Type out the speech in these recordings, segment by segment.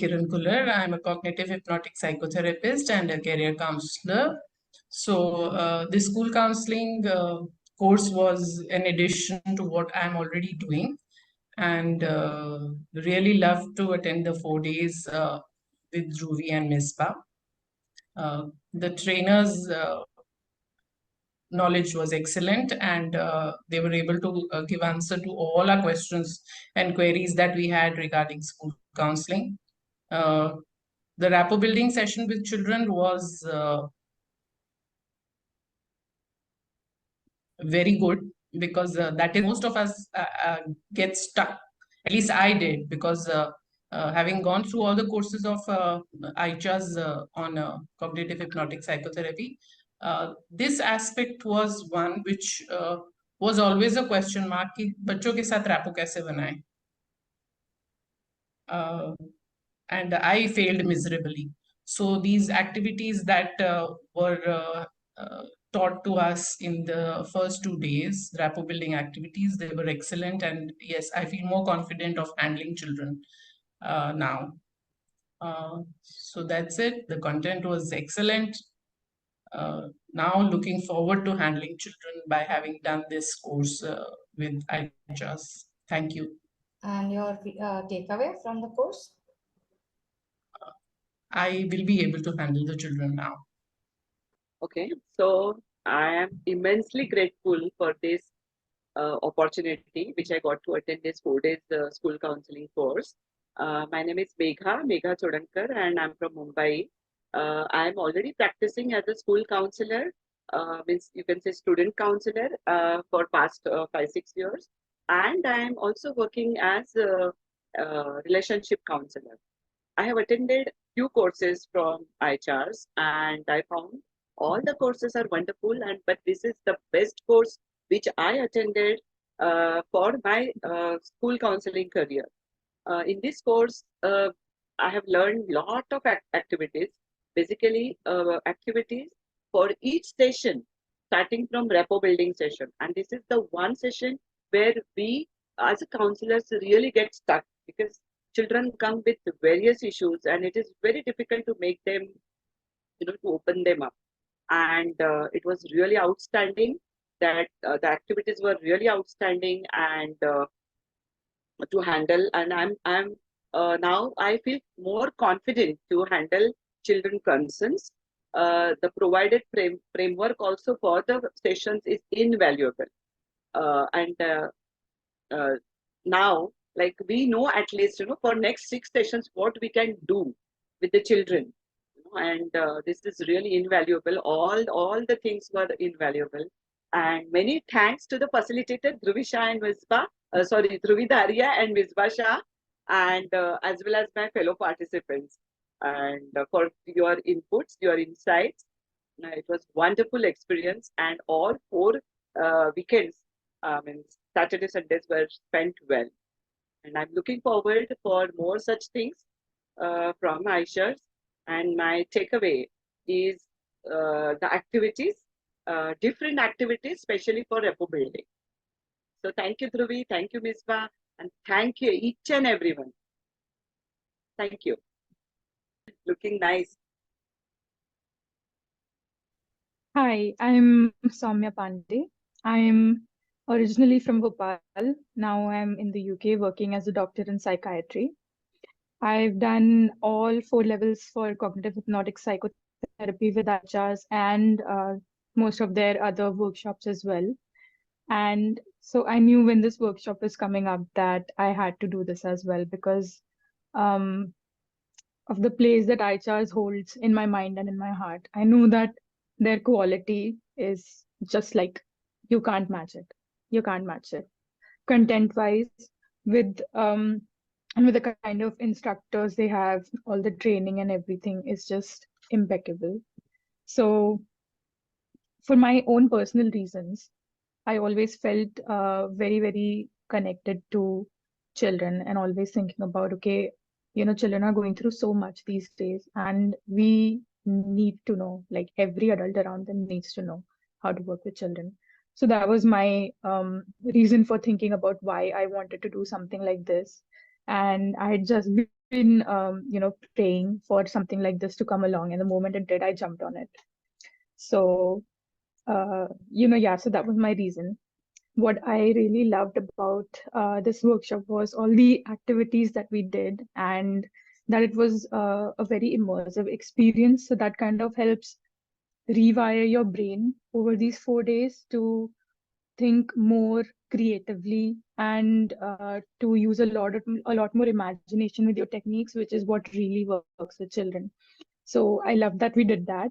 Kiran Kular. I'm a cognitive hypnotic psychotherapist and a career counselor. So the school counseling course was an addition to what I'm already doing, and really loved to attend the 4 days with Dhruvi and Misbah. The trainers' knowledge was excellent, and they were able to give answer to all our questions and queries that we had regarding school counseling. The rapport building session with children was very good, because that is most of us get stuck. At least I did, because having gone through all the courses of ICHARS on cognitive hypnotic psychotherapy, this aspect was one which was always a question mark कि बच्चों के साथ rapport कैसे बनाएं. And I failed miserably. So these activities that were taught to us in the first 2 days, rapport building activities, they were excellent. And yes, I feel more confident of handling children now. So that's it. The content was excellent. Now looking forward to handling children by having done this course with ICHARS. Thank you. And your takeaway from the course? I will be able to handle the children now. Okay, so I am immensely grateful for this opportunity which I got to attend this 4 days school counseling course. My name is Megha Chodankar, and I'm from Mumbai. I'm already practicing as a school counselor, means you can say student counselor, for past 5-6 years, and I'm also working as a relationship counselor. I have attended few courses from ICHARS, and I found all the courses are wonderful, but this is the best course which I attended for my school counseling career. In this course, I have learned lot of activities, basically activities for each session, starting from rapport building session. And this is the one session where we as counselors really get stuck, because children come with various issues and it is very difficult to make them, to open them up. And it was really outstanding that the activities were really outstanding and to handle. And I'm now I feel more confident to handle children concerns. The provided framework also for the sessions is invaluable. Now, like, we know at least, for next 6 sessions what we can do with the children, and this is really invaluable. All the things were invaluable, and many thanks to the facilitator Dhruvisha and Misbah, Dhruvi Daria and Misbah Shah, and as well as my fellow participants, and for your inputs, your insights. It was wonderful experience, and all 4 weekends, Saturday, Sundays were spent well. And I'm looking forward for more such things from ICHARS. And my takeaway is the activities, different activities, especially for rapport building. So thank you, Dhruvi, thank you, Misbah, and thank you each and everyone. Thank you. Looking nice. Hi, I'm Soumya Pandey. I'm originally from Bhopal. Now I'm in the UK working as a doctor in psychiatry. I've done all 4 levels for cognitive hypnotic psychotherapy with ICHARS and most of their other workshops as well. And so I knew when this workshop was coming up that I had to do this as well, because of the place that ICHARS holds in my mind and in my heart. I knew that their quality is just like, you can't match it. You can't match it. Content-wise, with and with the kind of instructors they have, all the training and everything is just impeccable. So for my own personal reasons, I always felt very, very connected to children, and always thinking about, okay, children are going through so much these days, and we need to know, like, every adult around them needs to know how to work with children. So that was my reason for thinking about why I wanted to do something like this. And I had just been, praying for something like this to come along. And the moment it did, I jumped on it. So, so that was my reason. What I really loved about this workshop was all the activities that we did, and that it was a very immersive experience. So that kind of helps rewire your brain over these 4 days to think more creatively and to use a lot more imagination with your techniques, which is what really works with children. So I love that we did that.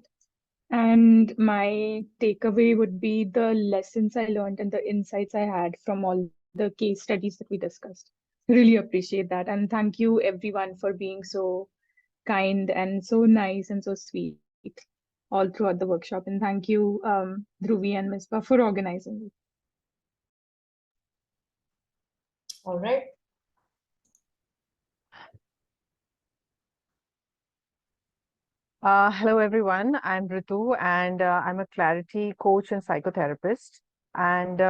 And my takeaway would be the lessons I learned and the insights I had from all the case studies that we discussed. Really appreciate that. And thank you everyone for being so kind and so nice and so sweet all throughout the workshop. And thank you, Dhruvi and Misbah, for organizing it. All right. Hello, everyone. I'm Ritu, and I'm a clarity coach and psychotherapist. And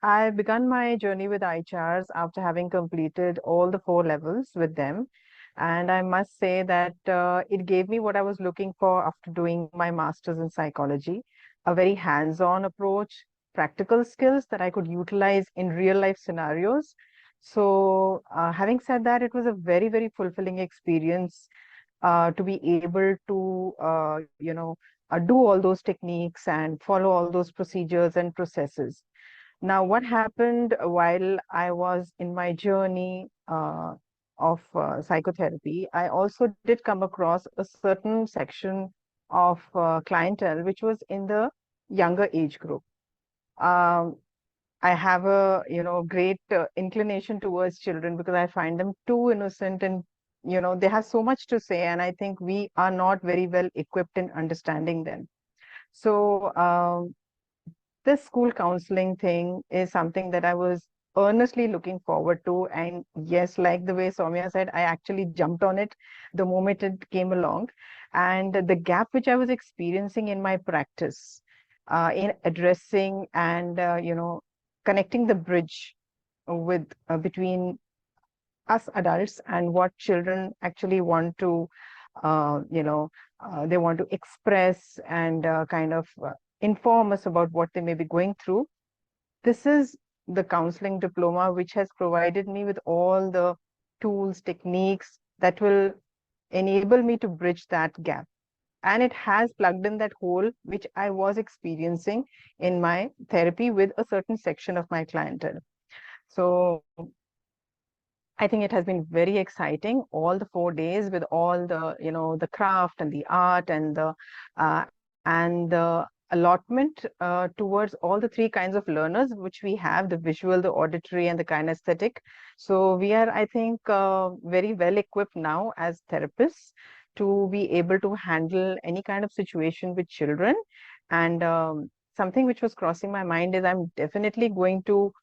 I began my journey with ICHARS after having completed all the 4 levels with them. And I must say that it gave me what I was looking for after doing my master's in psychology, a very hands-on approach, practical skills that I could utilize in real life scenarios. So, having said that, it was a very, very fulfilling experience to be able to, do all those techniques and follow all those procedures and processes. Now, what happened while I was in my journey of psychotherapy, I also did come across a certain section of clientele which was in the younger age group. I have a great inclination towards children because I find them too innocent and they have so much to say, and I think we are not very well equipped in understanding them. So this school counseling thing is something that I was earnestly looking forward to. And yes, like the way Soumya said, I actually jumped on it the moment it came along. And the gap which I was experiencing in my practice in addressing and, connecting the bridge with between us adults and what children actually want to, they want to express and kind of inform us about what they may be going through. This is the counseling diploma, which has provided me with all the tools, techniques that will enable me to bridge that gap. And it has plugged in that hole which I was experiencing in my therapy with a certain section of my clientele. So I think it has been very exciting, all the 4 days with all the, the craft and the art and the allotment towards all the 3 kinds of learners, which we have, the visual, the auditory, and the kinesthetic. So we are, I think, very well equipped now as therapists to be able to handle any kind of situation with children. And something which was crossing my mind is I'm definitely going to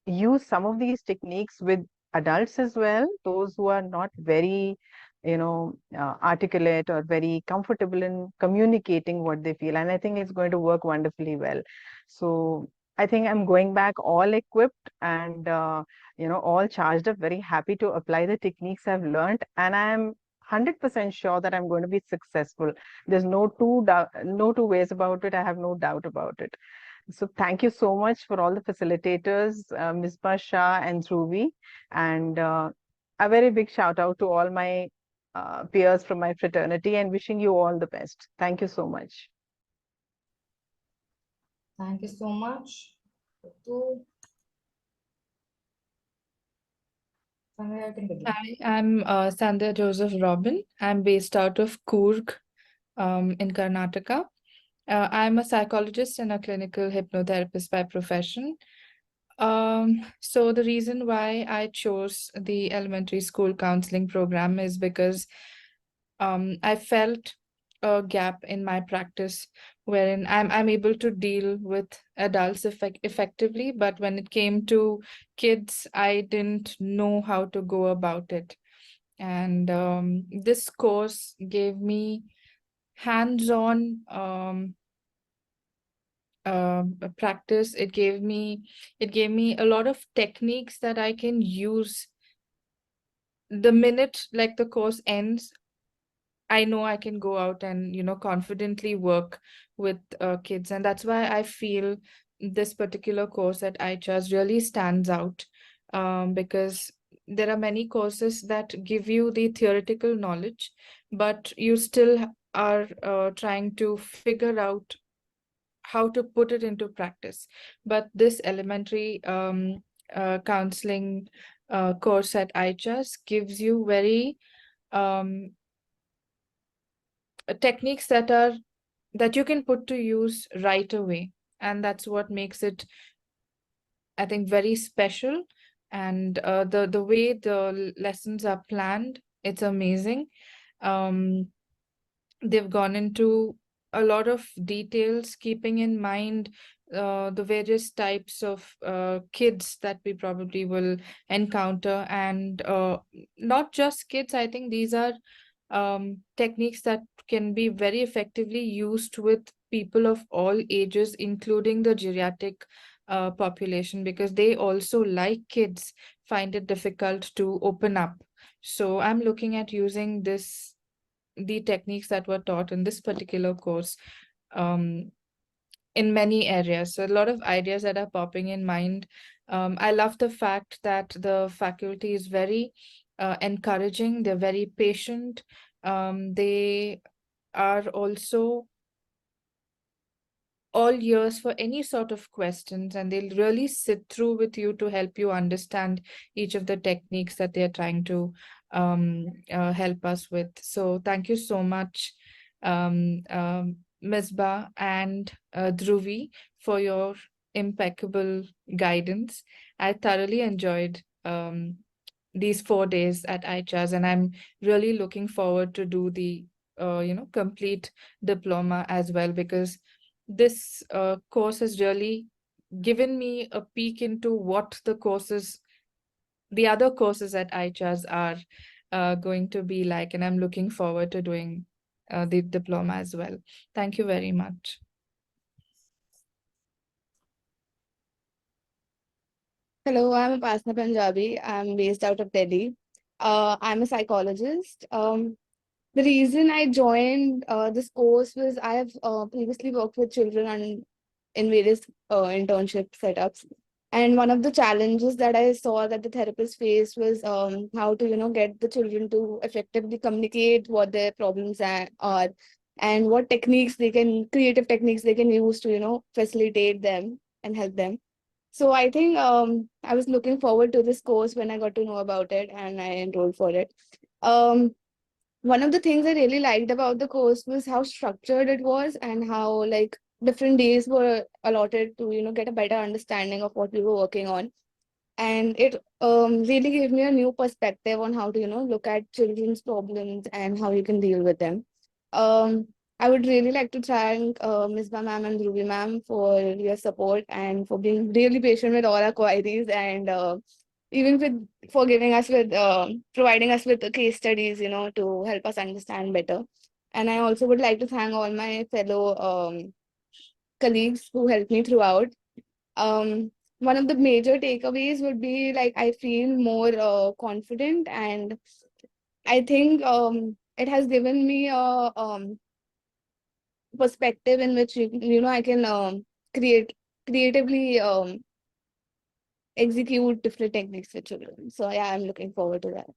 use some of these techniques with adults as well, those who are not very, articulate or very comfortable in communicating what they feel. And I think it's going to work wonderfully well. So I think I'm going back all equipped and, all charged up, very happy to apply the techniques I've learned. And I'm 100% sure that I'm going to be successful. There's no two ways about it. I have no doubt about it. So thank you so much for all the facilitators, Ms. Shah and Dhruvi, and a very big shout out to all my peers from my fraternity and wishing you all the best. Thank you so much. Thank you so much. Ritu. Sandhya, you can begin. Hi, I'm Sandhya Joseph Robin. I'm based out of Coorg in Karnataka. I'm a psychologist and a clinical hypnotherapist by profession. So the reason why I chose the elementary school counseling program is because I felt a gap in my practice wherein I'm able to deal with adults effectively, but when it came to kids, I didn't know how to go about it. And this course gave me hands-on practice. It gave me a lot of techniques that I can use the minute like the course ends, I know I can go out and, confidently work with kids. And that's why I feel this particular course at ICHARS really stands out, because there are many courses that give you the theoretical knowledge, but you still are trying to figure out how to put it into practice. But this elementary counseling course at ICHARS gives you very techniques that you can put to use right away, and that's what makes it, I think, very special. And the way the lessons are planned, it's amazing. They've gone into a lot of details, keeping in mind the various types of kids that we probably will encounter, and not just kids. I think these are techniques that can be very effectively used with people of all ages, including the geriatric population, because they also, like kids, find it difficult to open up. So I'm looking at using the techniques that were taught in this particular course in many areas. So a lot of ideas that are popping in mind. I love the fact that the faculty is very encouraging. They're very patient. They are also all ears for any sort of questions, and they'll really sit through with you to help you understand each of the techniques that they're trying to help us with. So thank you so much, Misbah and Dhruvi, for your impeccable guidance. I thoroughly enjoyed these 4 days at ICHARS, and I'm really looking forward to do the complete diploma as well, because this course has really given me a peek into what the other courses at ICHARS are going to be like, and I'm looking forward to doing the diploma as well. Thank you very much. Hello, I'm Upasna Punjabi. I'm based out of Delhi. I'm a psychologist. The reason I joined this course was I have previously worked with children and in various internship setups. And one of the challenges that I saw that the therapist faced was how to, get the children to effectively communicate what their problems are, and what creative techniques they can use to, facilitate them and help them. So I think I was looking forward to this course when I got to know about it, and I enrolled for it. One of the things I really liked about the course was how structured it was, and how like different days were allotted to, get a better understanding of what we were working on. And it really gave me a new perspective on how to, look at children's problems and how you can deal with them. Um, I would really like to thank Ms. Ma'am and Dhruvi ma'am for your support and for being really patient with all our queries, and even for giving us with providing us with the case studies, to help us understand better. And I also would like to thank all my fellow colleagues who helped me throughout. One of the major takeaways would be like I feel more confident, and I think it has given me a perspective in which I can creatively execute different techniques with children. So yeah, I'm looking forward to that.